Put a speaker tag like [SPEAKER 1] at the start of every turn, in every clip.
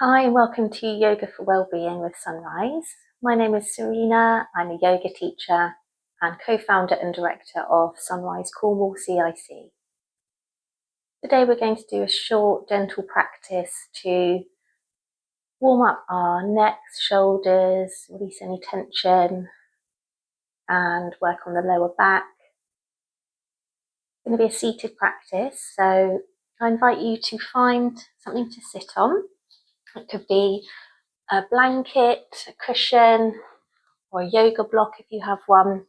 [SPEAKER 1] Hi and welcome to Yoga for Wellbeing with Sunrise. My name is Serena. I'm a yoga teacher and co-founder and director of Sunrise Cornwall CIC. Today we're going to do a short gentle practice to warm up our necks, shoulders, release any tension and work on the lower back. It's going to be a seated practice, so I invite you to find something to sit on. It could be a blanket, a cushion, or a yoga block if you have one.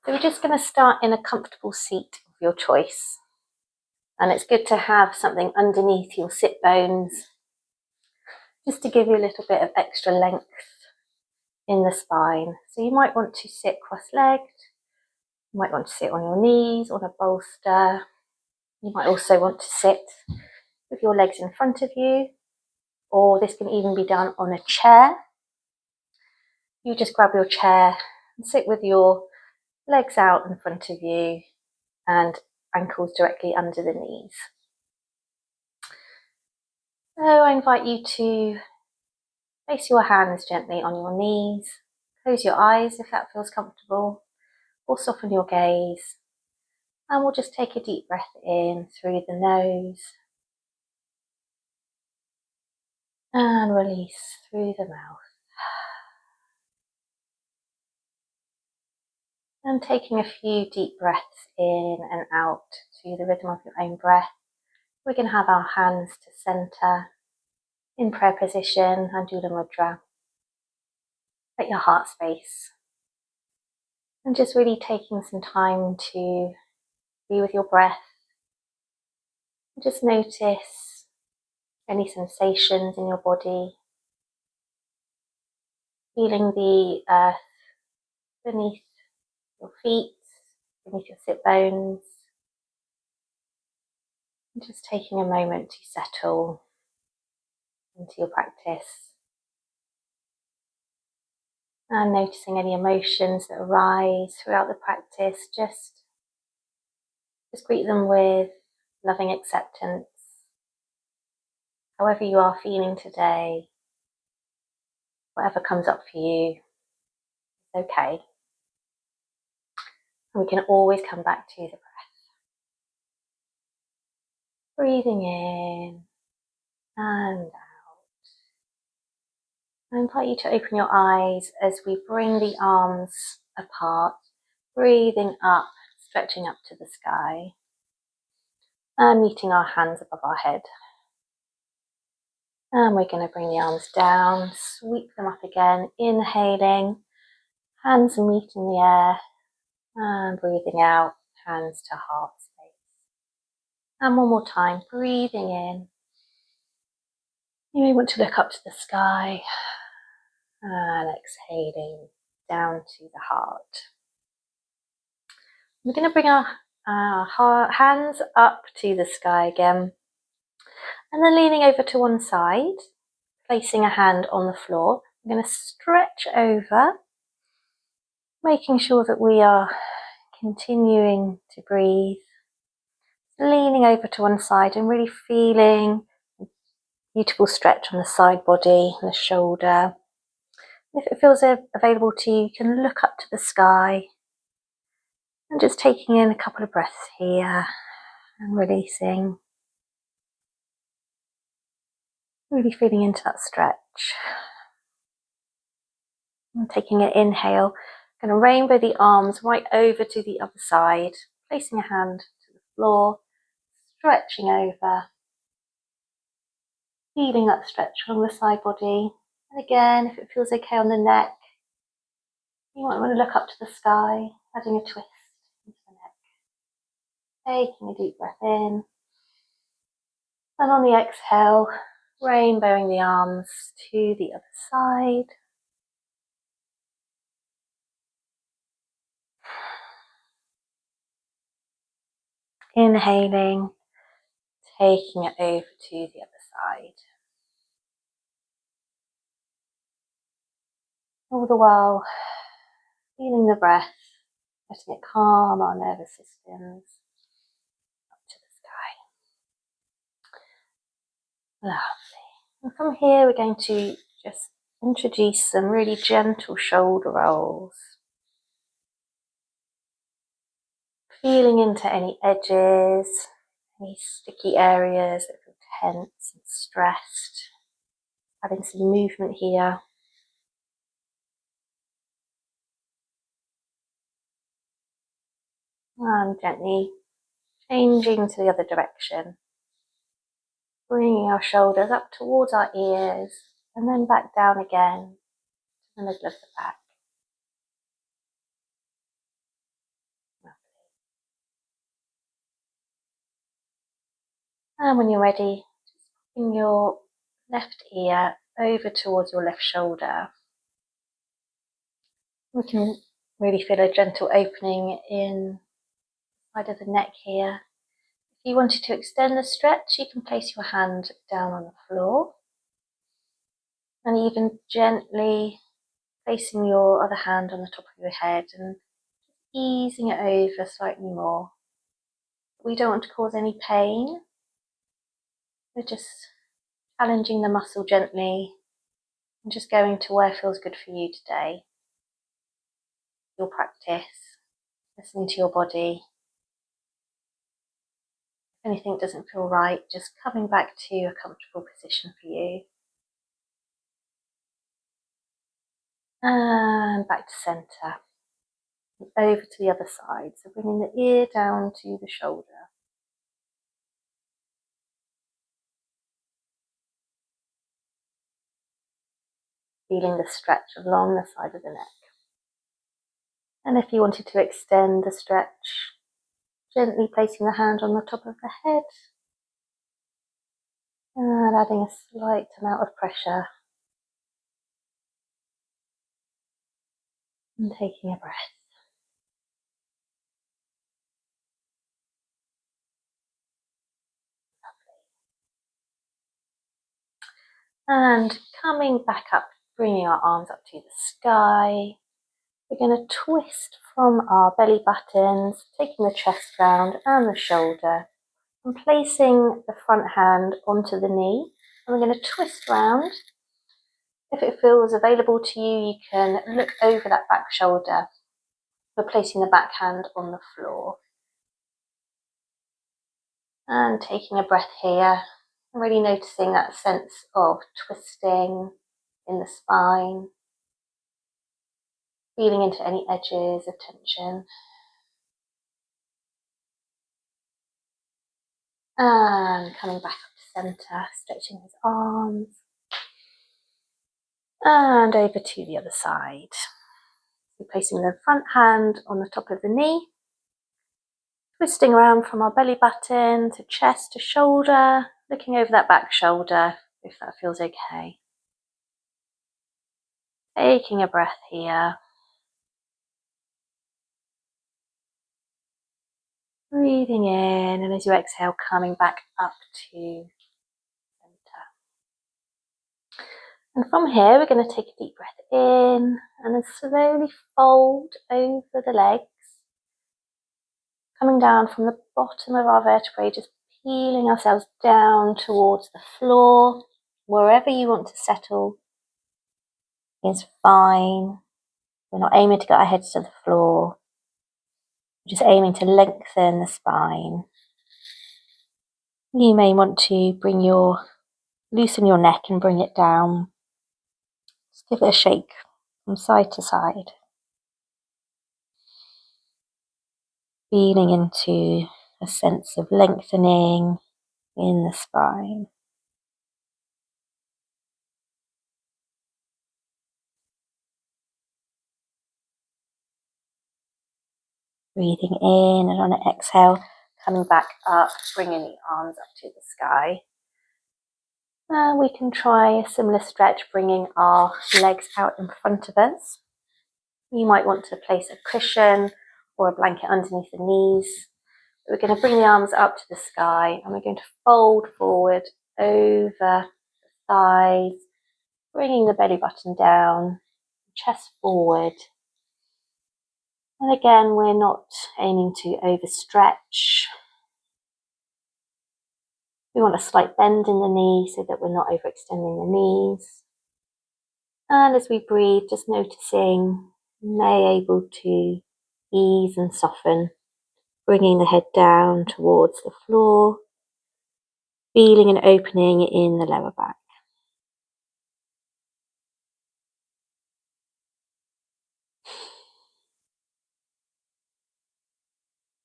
[SPEAKER 1] So we're just going to start in a comfortable seat of your choice. And it's good to have something underneath your sit bones, just to give you a little bit of extra length in the spine. So you might want to sit cross-legged, you might want to sit on your knees, on a bolster. You might also want to sit with your legs in front of you, or this can even be done on a chair. You just grab your chair and sit with your legs out in front of you and ankles directly under the knees. So I invite you to place your hands gently on your knees, close your eyes if that feels comfortable, or soften your gaze. And we'll just take a deep breath in through the nose and release through the mouth. And taking a few deep breaths in and out to the rhythm of your own breath, we can have our hands to center in prayer position, Anjula Mudra, at your heart space. And just really taking some time to be with your breath. Just notice any sensations in your body, feeling the earth beneath your feet, beneath your sit bones, and just taking a moment to settle into your practice and noticing any emotions that arise throughout the practice. Just greet them with loving acceptance. However you are feeling today, whatever comes up for you, it's okay. And we can always come back to the breath. Breathing in and out. I invite you to open your eyes as we bring the arms apart, breathing up, stretching up to the sky, and meeting our hands above our head. And we're going to bring the arms down, sweep them up again, inhaling, hands meet in the air, and breathing out, hands to heart space. And one more time, breathing in. You may want to look up to the sky and exhaling down to the heart. We're going to bring our hands up to the sky again, and then leaning over to one side, placing a hand on the floor. I'm going to stretch over, making sure that we are continuing to breathe, leaning over to one side and really feeling a beautiful stretch on the side body and the shoulder. If it feels available to you, you can look up to the sky and just taking in a couple of breaths here and releasing. Really feeling into that stretch. And taking an inhale, I'm going to rainbow the arms right over to the other side, placing a hand to the floor, stretching over, feeling that stretch along the side body. And again, if it feels okay on the neck, you might want to look up to the sky, adding a twist into the neck. Taking a deep breath in. And on the exhale, rainbowing the arms to the other side. Inhaling, taking it over to the other side. All the while, feeling the breath, letting it calm our nervous systems up to the sky. Lovely. And from here, we're going to just introduce some really gentle shoulder rolls. Feeling into any edges, any sticky areas that feel tense and stressed. Adding some movement here. And gently changing to the other direction. Bringing our shoulders up towards our ears and then back down again to the middle of the back. And when you're ready, just bring your left ear over towards your left shoulder. We can really feel a gentle opening in the side of the neck here. If you wanted to extend the stretch, you can place your hand down on the floor and even gently placing your other hand on the top of your head and easing it over slightly more. We don't want to cause any pain. We're just challenging the muscle gently and just going to where feels good for you today. Your practice, listening to your body. If anything doesn't feel right, just coming back to a comfortable position for you. And back to centre. And over to the other side. So bringing the ear down to the shoulder. Feeling the stretch along the side of the neck. And if you wanted to extend the stretch, gently placing the hand on the top of the head and adding a slight amount of pressure and taking a breath. And coming back up, bringing our arms up to the sky. We're going to twist from our belly buttons, taking the chest round and the shoulder, and placing the front hand onto the knee. And we're going to twist round. If it feels available to you, you can look over that back shoulder. We're placing the back hand on the floor. And taking a breath here, really noticing that sense of twisting in the spine. Feeling into any edges of tension. And coming back up to centre, stretching his arms. And over to the other side. So placing the front hand on the top of the knee. Twisting around from our belly button to chest to shoulder. Looking over that back shoulder, if that feels okay. Taking a breath here. Breathing in, and as you exhale, coming back up to center. And from here, we're going to take a deep breath in and then slowly fold over the legs. Coming down from the bottom of our vertebrae, just peeling ourselves down towards the floor. Wherever you want to settle is fine. We're not aiming to get our heads to the floor. We're just aiming to lengthen the spine. You may want to loosen your neck and bring it down. Just give it a shake from side to side. Feeling into a sense of lengthening in the spine. Breathing in, and on an exhale, coming back up, bringing the arms up to the sky. Now we can try a similar stretch, bringing our legs out in front of us. You might want to place a cushion or a blanket underneath the knees. We're going to bring the arms up to the sky and we're going to fold forward over the thighs, bringing the belly button down, chest forward. And again, we're not aiming to overstretch. We want a slight bend in the knee so that we're not overextending the knees. And as we breathe, just noticing, able to ease and soften, bringing the head down towards the floor, feeling an opening in the lower back.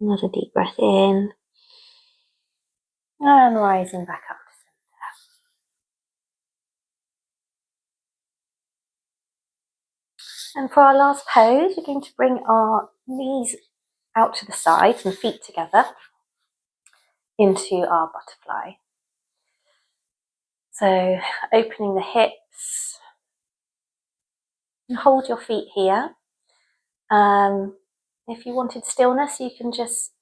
[SPEAKER 1] Another deep breath in, and rising back up to center. And for our last pose, we're going to bring our knees out to the sides and feet together into our butterfly. So opening the hips, and hold your feet here. If you wanted stillness, you can just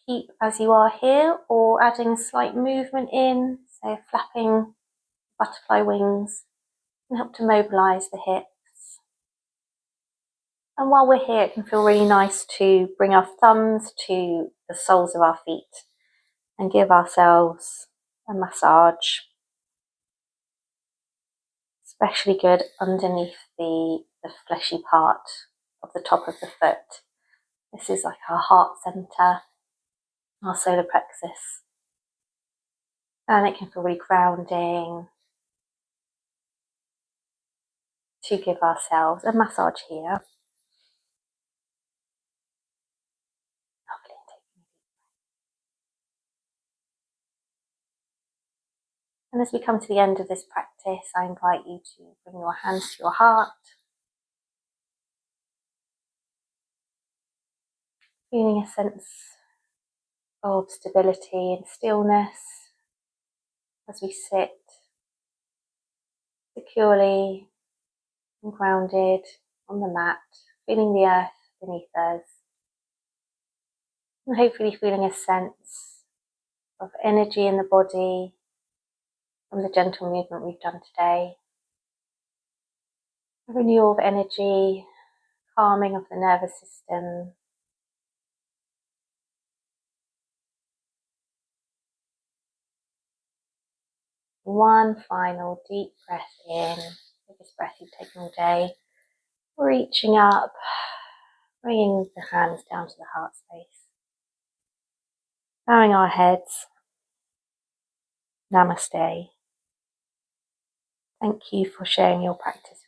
[SPEAKER 1] keep as you are here, or adding a slight movement in, so flapping butterfly wings can help to mobilize the hips. And while we're here, it can feel really nice to bring our thumbs to the soles of our feet and give ourselves a massage. Especially good underneath the fleshy part of the top of the foot. This is like our heart center, our solar plexus. And it can feel really grounding to give ourselves a massage here. And as we come to the end of this practice, I invite you to bring your hands to your heart, feeling a sense of stability and stillness as we sit securely and grounded on the mat, feeling the earth beneath us, and hopefully feeling a sense of energy in the body from the gentle movement we've done today. A renewal of energy, calming of the nervous system. One final deep breath in, biggest breath you've taken all day. Reaching up, bringing the hands down to the heart space. Bowing our heads. Namaste. Thank you for sharing your practice